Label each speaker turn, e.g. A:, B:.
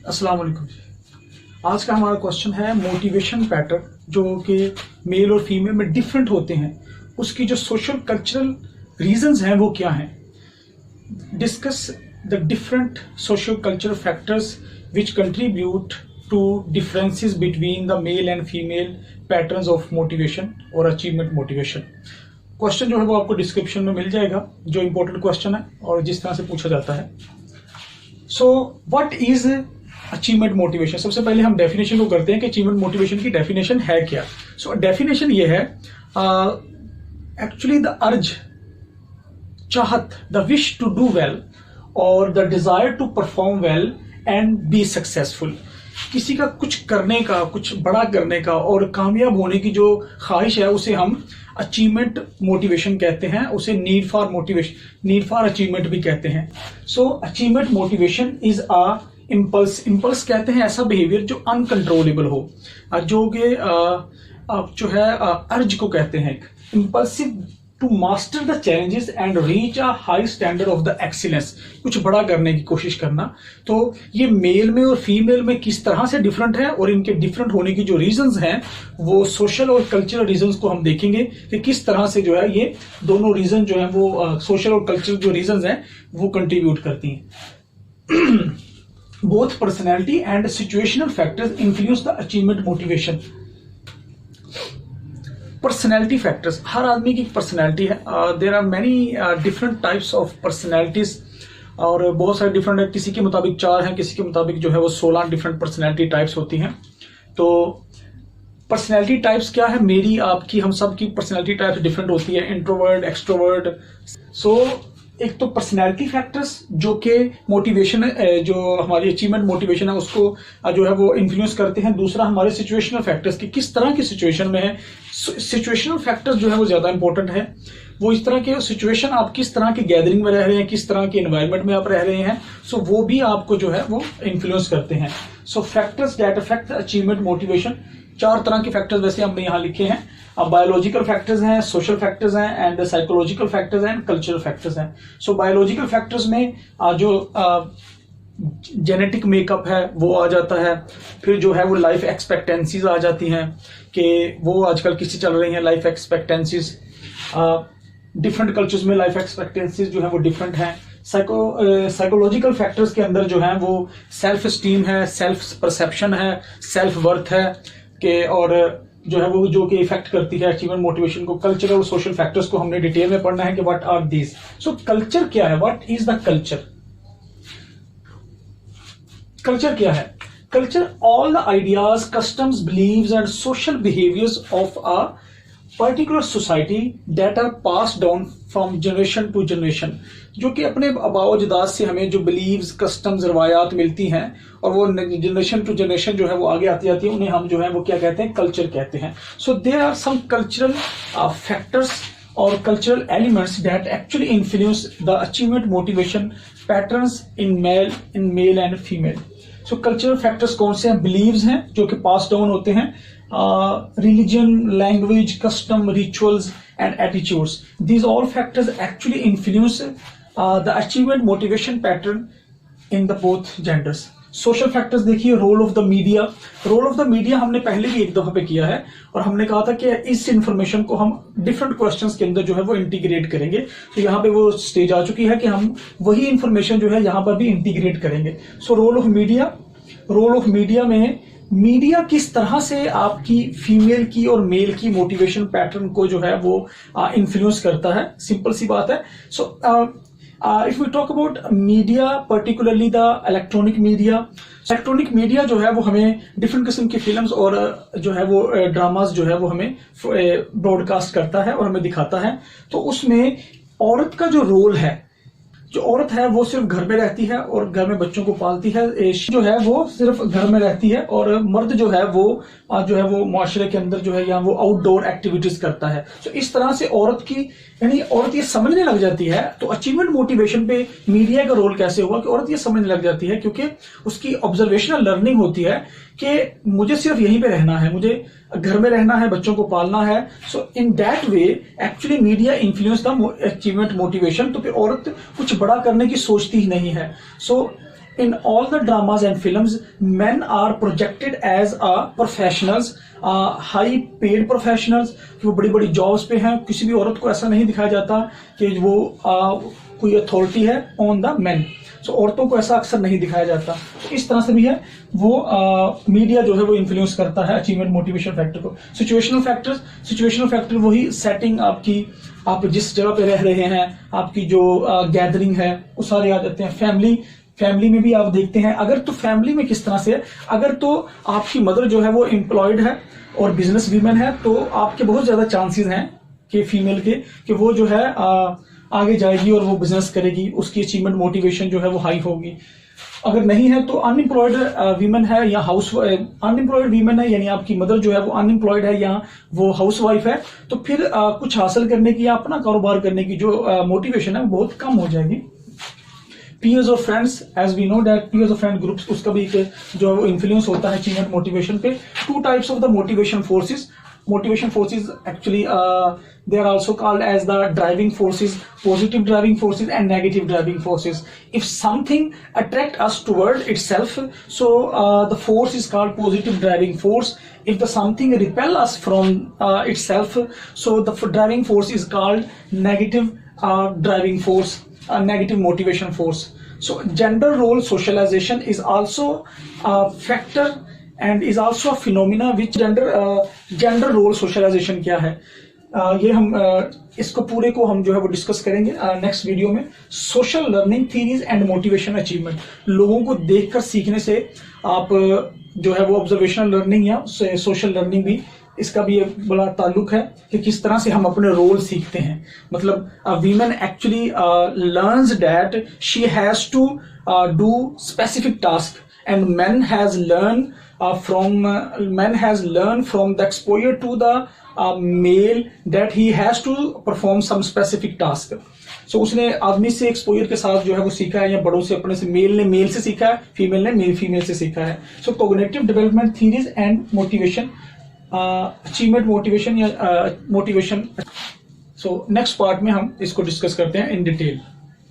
A: अस्सलाम वालेकुम जी। आज का हमारा क्वेश्चन है मोटिवेशन पैटर्न जो कि मेल और फीमेल में डिफरेंट होते हैं, उसकी जो सोशल कल्चरल रीजंस हैं वो क्या हैं। Discuss the different social cultural factors which contribute to differences between the male and female patterns of motivation और अचीवमेंट मोटिवेशन। क्वेश्चन जो है वो आपको डिस्क्रिप्शन में मिल जाएगा, जो इंपॉर्टेंट क्वेश्चन है और जिस तरह से पूछा जाता है। So what is achievement motivation. सबसे पहले हम डेफिनेशन को करते हैं कि अचीवमेंट मोटिवेशन की डेफिनेशन है क्या। सो डेफिनेशन ये है एक्चुअली द अर्ज, चाहत, the wish to do well और the desire to perform well and be successful. किसी का कुछ करने का, कुछ बड़ा करने का और कामयाब होने की जो ख्वाहिश है उसे हम अचीवमेंट मोटिवेशन कहते हैं, उसे need for motivation, need for achievement भी कहते हैं। So achievement motivation is a impulse. Impulse कहते हैं ऐसा बिहेवियर जो अनकंट्रोलेबल हो, जो कि जो है अर्ज को कहते हैं। Impulsive to master the challenges and reach a high standard of the excellence, कुछ बड़ा करने की कोशिश करना। तो ये मेल में और फीमेल में किस तरह से डिफरेंट है और इनके डिफरेंट होने की जो रीजंस हैं वो सोशल और कल्चरल रीजंस को हम देखेंगे कि किस तरह से जो है ये दोनों रीजन जो है वो सोशल और कल्चरल जो रीजंस हैं वो कंट्रीब्यूट करती हैं। Both personality and situational factors influence the achievement motivation. Personality factors, हर आदमी की पर्सनैलिटी है। There are many different types of personalities और बहुत सारे डिफरेंट है। किसी के मुताबिक 4 हैं, किसी के मुताबिक जो है वो 16 डिफरेंट पर्सनैलिटी टाइप्स होती हैं। तो पर्सनैलिटी टाइप्स क्या है, मेरी, आपकी, हम सब की पर्सनैलिटी टाइप्स डिफरेंट होती है, इंट्रोवर्ट, एक्सट्रोवर्ट। सो एक तो पर्सनैलिटी फैक्टर्स जो कि मोटिवेशन, जो हमारी अचीवमेंट मोटिवेशन है उसको जो है वो इन्फ्लुएंस करते हैं। दूसरा हमारे सिचुएशनल फैक्टर्स की किस तरह की सिचुएशन में है। सिचुएशनल फैक्टर्स जो है वो ज्यादा इंपॉर्टेंट है। वो इस तरह के सिचुएशन, आप किस तरह की गैदरिंग में रह रहे हैं, किस तरह के एनवायरनमेंट में आप रह रहे हैं, सो वो भी आपको जो है वो इन्फ्लुएंस करते हैं। सो factors that affect achievement motivation, 4 तरह के फैक्टर्स वैसे हमने यहाँ लिखे हैं। अब बायोलॉजिकल फैक्टर्स हैं, सोशल फैक्टर्स हैं and psychological factors and cultural factors हैं। सो बायोलॉजिकल फैक्टर्स में जो जेनेटिक मेकअप है वो आ जाता है। फिर जो है वो लाइफ एक्सपेक्टेंसीज आ जाती हैं कि वो आजकल किसी चल रही हैं लाइफ एक्सपेक्टेंसीज। डिफरेंट कल्चर्स में लाइफ एक्सपेक्टेंसीज जो है वो डिफरेंट हैं। साइकोलॉजिकल फैक्टर्स के अंदर जो है वो सेल्फ स्टीम है, सेल्फ परसेप्शन है, सेल्फ वर्थ है कि, और जो है वो जो कि इफेक्ट करती है अचीवमेंट मोटिवेशन को। कल्चरल और सोशल फैक्टर्स को हमने डिटेल में पढ़ना है कि what are these. So culture क्या है, what is the culture. Culture क्या है? Culture all the ideas, customs, beliefs and social behaviours of a particular society that are pass down from generation to generation, जो कि अपने आबाओ अजदाद से हमें जो बिलीव्स, कस्टम्स, रवायात मिलती हैं और वो जनरेशन टू जनरेशन जो है वो आगे आती जाती है, उन्हें हम जो है वो क्या कहते हैं, कल्चर कहते हैं। So there are some cultural factors और cultural elements that actually influence the achievement motivation patterns in male and female. So cultural factors कौन से हैं? बिलीव्स हैं जो कि पास डाउन होते हैं, religion, language, custom, rituals and attitudes. These all factors actually influence the achievement motivation pattern in the both genders. Social factors देखिए, role of the media. Role of the media हमने पहले भी एक दफा पे किया है और हमने कहा था कि इस इंफॉर्मेशन को हम डिफरेंट क्वेश्चंस के अंदर जो है वो इंटीग्रेट करेंगे। तो यहाँ पे वो स्टेज आ चुकी है कि हम वही इंफॉर्मेशन जो है यहाँ पर भी इंटीग्रेट करेंगे। So role of media, role of media में मीडिया किस तरह से आपकी फीमेल की और मेल की मोटिवेशन पैटर्न को जो है वो इन्फ्लुएंस करता है। सिंपल सी बात है। So if we talk about media, particularly the electronic media जो है वो हमें डिफरेंट किस्म की फिल्म्स और जो है वो ड्रामास जो है वो हमें ब्रॉडकास्ट करता है और हमें दिखाता है। तो उसमें औरत का जो रोल है, जो औरत है वो सिर्फ घर में रहती है और घर में बच्चों को पालती है, जो है वो सिर्फ घर में रहती है, और मर्द जो है वो मुआशरे के अंदर जो है या वो आउटडोर एक्टिविटीज करता है। तो इस तरह से औरत की, यानी औरत ये समझने लग जाती है। तो अचीवमेंट मोटिवेशन पे मीडिया का रोल कैसे हुआ कि औरत ये समझने लग जाती है, क्योंकि उसकी ऑब्जर्वेशनल लर्निंग होती है कि मुझे सिर्फ यहीं पे रहना है, मुझे घर में रहना है, बच्चों को पालना है। So in that way actually media influence the achievement motivation. तो फिर औरत कुछ बड़ा करने की सोचती ही नहीं है। सो in all the dramas and films, men are projected as professionals, high paid professionals, वो बड़ी बड़ी जॉब्स पे हैं। किसी भी औरत को ऐसा नहीं दिखाया जाता कि वो कोई अथॉरिटी है ऑन द मैन। सो औरतों को ऐसा अक्सर नहीं दिखाया जाता। इस तरह से भी है वो मीडिया जो है वो इन्फ्लुएंस करता है अचीवमेंट मोटिवेशन फैक्टर को। सिचुएशनल फैक्टर वही सेटिंग आपकी, आप जिस जगह पे रह रहे हैं, आपकी जो गैदरिंग है वो सारे आ जाते हैं। फैमिली में भी आप देखते हैं, अगर तो फैमिली में किस तरह से है, अगर तो आपकी मदर जो है वो एम्प्लॉयड है और बिजनेस वीमेन है, तो आपके बहुत ज्यादा चांसेस हैं कि फीमेल के कि वो जो है आगे जाएगी और वो बिजनेस करेगी, उसकी अचीवमेंट मोटिवेशन जो है वो हाई होगी। अगर नहीं है तो अनएम्प्लॉयड वीमेन है या अनएम्प्लॉयड वीमेन है, यानी आपकी मदर जो है वो अनएम्प्लॉयड है या वो हाउस वाइफ है, तो फिर कुछ हासिल करने की या अपना कारोबार करने की जो मोटिवेशन है वो बहुत कम हो जाएगी। पीयर्स और friends, as we know that peers और फ्रेंड ग्रुप्स, उसका भी एक जो इन्फ्लुएंस होता है अचीवमेंट मोटिवेशन पे। Two types of the motivation forces actually they are also called as the driving forces, positive driving forces and negative driving forces. If something attract us toward itself, so the force is called positive driving force. If the something repel us from itself, so the driving force is called negative driving force, negative motivation force. So gender role socialization is also a factor and is also a phenomena which gender role socialization क्या है, ये हम इसको पूरे को हम जो है वो डिस्कस करेंगे नेक्स्ट वीडियो में। Social learning theories and motivation achievement, लोगों को देखकर सीखने से आप जो है वो ऑब्जर्वेशनल लर्निंग या सोशल लर्निंग भी, इसका भी एक बड़ा ताल्लुक है कि किस तरह से हम अपने रोल सीखते हैं। मतलब women actually learns that she has to do specific task and men has learned from the exposure to the male that he has to perform some specific task. So उसने आदमी से एक्सपोजर के साथ जो है वो सीखा है, या बड़ों से, अपने से, मेल ने मेल से सीखा है, फीमेल ने फीमेल से सीखा है। So cognitive development theories and motivation, achievement motivation या मोटिवेशन। सो नेक्स्ट पार्ट में हम इसको डिस्कस करते हैं इन डिटेल।